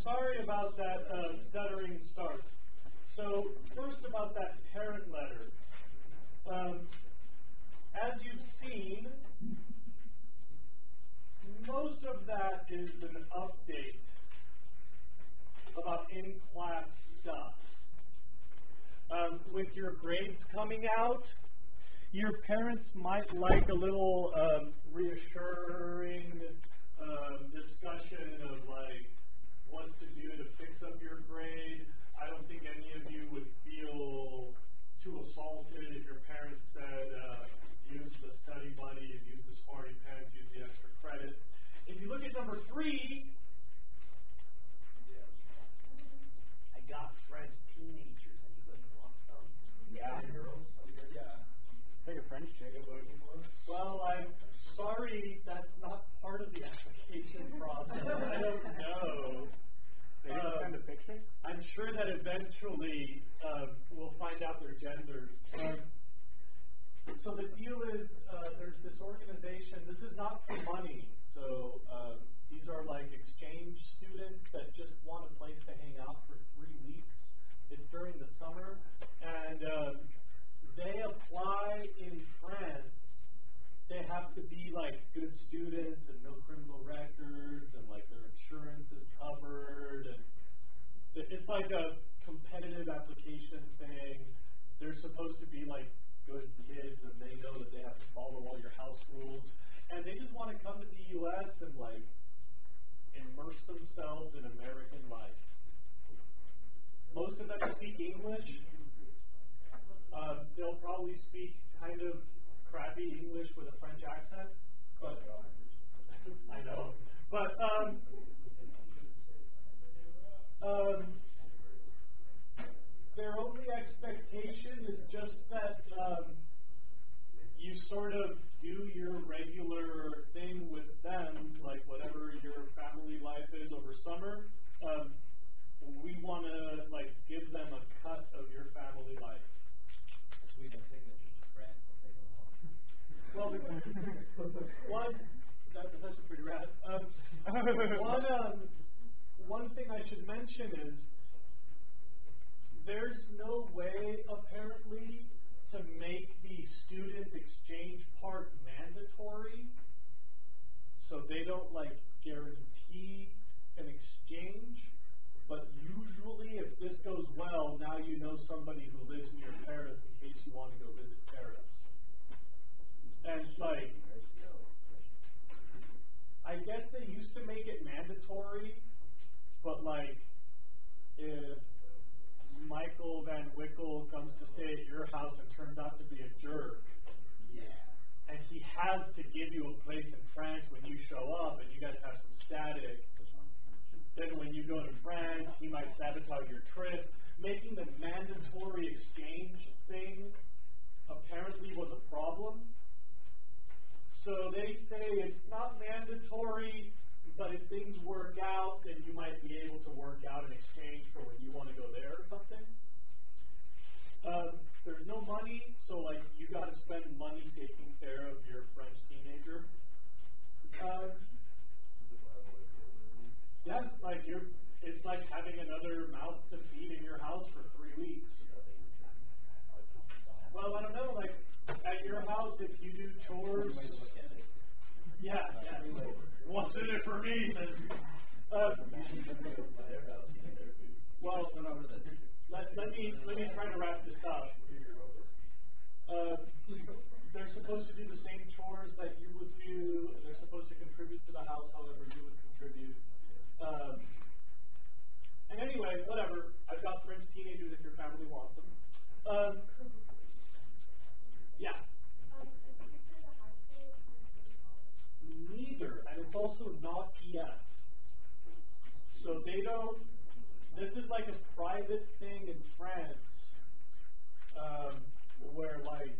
sorry about that stuttering start. So first about that parent letter. As you've seen, most of that is an update about in-class stuff. With your grades coming out, your parents might like a little reassuring discussion of like what to do to fix up your grade. I don't think any of you would feel too assaulted if your parents said use the study buddy, use the smarty pants, use the extra credit. If you look at number 3, I got French teenagers. Anybody want some? Yeah. Yeah. Take a French chick. Well, I'm sorry, that's not part of the application process. I don't know. They didn't send a picture? I'm sure that eventually we'll find out their genders. So the deal is, there's this organization. This is not for money. So these are like exchange students that just want a place to hang out for 3 weeks. It's during the summer, and they apply in France. They have to be like good students and no criminal records, and like their insurance is covered, and it's like a competitive application thing. They're supposed to be like good kids, and they know that they have to follow all your house rules, and they just want to come to the U.S. and like immerse themselves in American life. Most of them speak English. They'll probably speak kind of crappy English with a French accent, but I know. But their only expectation is just that you sort of do your regular thing with them, like whatever your family life is over summer. We want to like give them a cut of your family life. Well, that's actually pretty rad. One thing I should mention is there's no way, apparently, to make the student exchange part mandatory, so they don't like guarantee an exchange. But usually, if this goes well, now you know somebody who lives near Paris in case you want to go visit Paris. And like, I guess they used to make it mandatory, but like, if Michael Van Wickle comes to stay at your house and turns out to be a jerk, and he has to give you a place in France when you show up and you guys have some static, then when you go to France, he might sabotage your trip. Making the mandatory exchange thing apparently was a problem. So they say it's not mandatory, but if things work out, then you might be able to work out an exchange for when you want to go there or something. There's no money, so like you got to spend money taking care of your French teenager. Yeah, like it's like having another mouth to feed in your house for 3 weeks. Well, I don't know, like at your house, if you do chores, yeah. What's in it for me? Well, let me try to wrap this up. They're supposed to do the same chores that you would do. They're supposed to contribute to the house however you would contribute. And anyway, whatever. I've got French teenagers if your family wants them. Yeah. Neither, and it's also not ES. So they don't. This is like a private thing in France, where like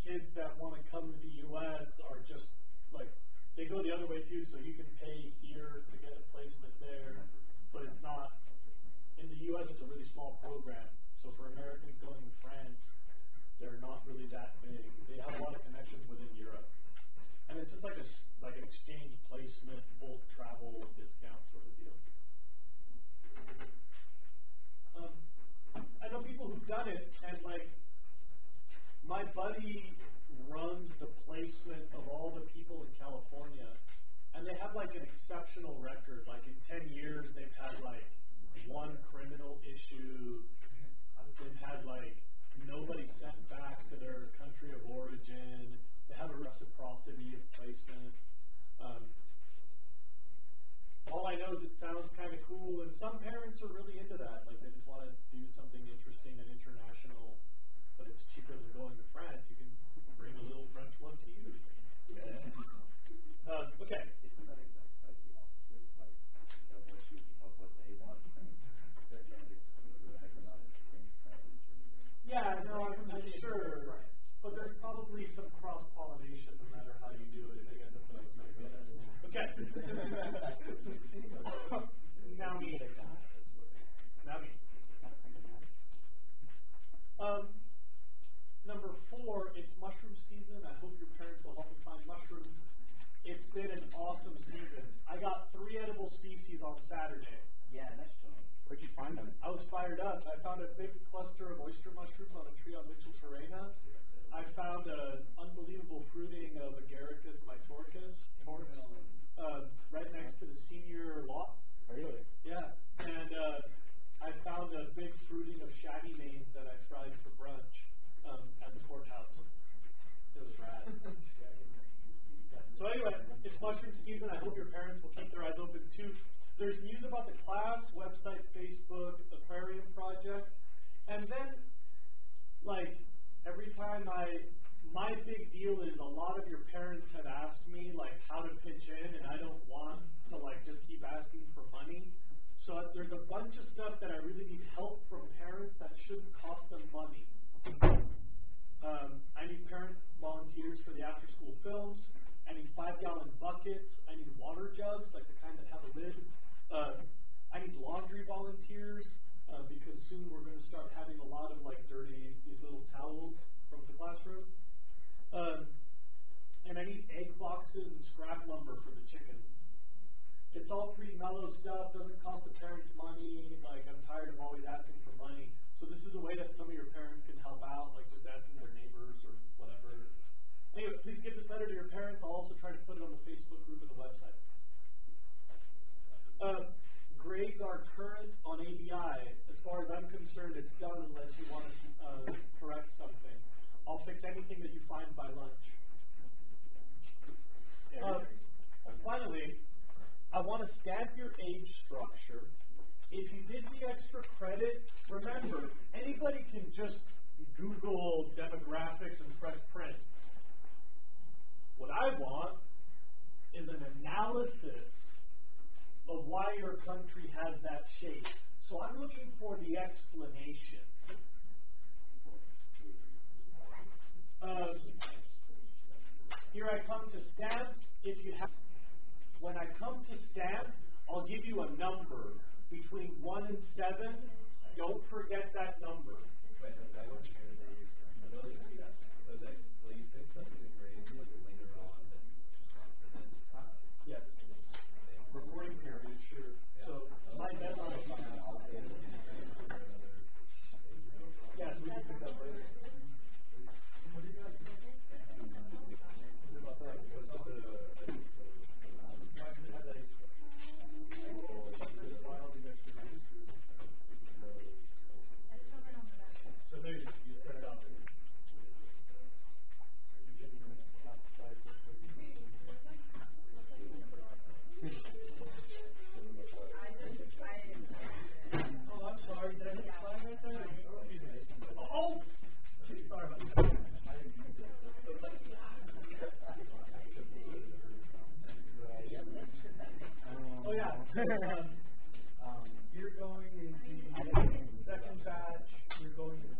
kids that want to come to the U.S. are just like they go the other way too. So you can pay here to get a placement there, but it's not. In the U.S., it's a really small program. So for Americans going to France, they're not really that big. They have a lot of connections within Europe, and it's just like an exchange placement, bulk travel discount sort of deal. done it, and like my buddy runs the placement of all the people in California, and they have like an exceptional record. Like in 10 years, they've had like one criminal issue. They've had like nobody sent back to their country of origin. They have a reciprocity of placement. All I know is it sounds kind of cool, and some parents are really into that. Like they just want to do something interesting and international, but it's cheaper than going to France. You can bring a little French one to you. Okay. Isn't that exactly the opposite? Like what they want? They're trying to economic exchange trends. Yeah, no, I'm sure. But there's probably some cross-pollination no matter how you do it. They end up with something. Okay. Now me. Number 4, it's mushroom season. I hope your parents will help me find mushrooms. It's been an awesome season. I got 3 edible species on Saturday. Yeah, that's true. Where'd you find them? I was fired up. I found a big cluster of oyster mushrooms on a tree on Mitchell Terrena. I found an unbelievable fruiting of Agaricus mytorcus, right next to the senior lot. Really? Yeah. And I found a big fruiting of shaggy manes that I fried for brunch at the courthouse. It was rad. So anyway, it's mushroom season. I hope your parents will keep their eyes open too. There's news about the class, website, Facebook, aquarium project, and then, like, every time my big deal is a lot of your parents have asked me, like, how to pitch in, and I don't want to, like, just keep asking for money. So there's a bunch of stuff that I really need help from parents that shouldn't cost them money. I need parent volunteers for the after-school films. I need 5-gallon buckets. I need water jugs, like the kind that have a lid. I need laundry volunteers because soon we're going to start having a lot of like these little towels from the classroom. And I need egg boxes and scrap lumber for the chickens. It's all pretty mellow stuff, doesn't cost the parents money. Like I'm tired of always asking for money. So this is a way that some of your parents can help out, like just asking their neighbors or whatever. Anyway, please give this letter to your parents. I'll also try to put it on the Facebook group and the website. Grades are current on ABI. As far as I'm concerned, it's done unless you want to correct something. I'll fix anything that you find by lunch. Finally, I want to stamp your age structure. If you did the extra credit, remember, anybody can just Google demographics and press print. What I want is an analysis of why your country has that shape. So I'm looking for the explanation. Here I come to stamp. If you have, when I come to stamp, I'll give you a number between 1 and 7. Don't forget that number. Wait, will you fix up the grades later on that you just want for this class? Yes. Reporting period, sure. Yeah. So my deadline. Yes, we can pick up later. So there you set it up. Oh, I'm sorry. Did I hit the flag right there? Excuse me. Oh! Sorry about that. Oh, yeah. You're going in the second batch. You're going in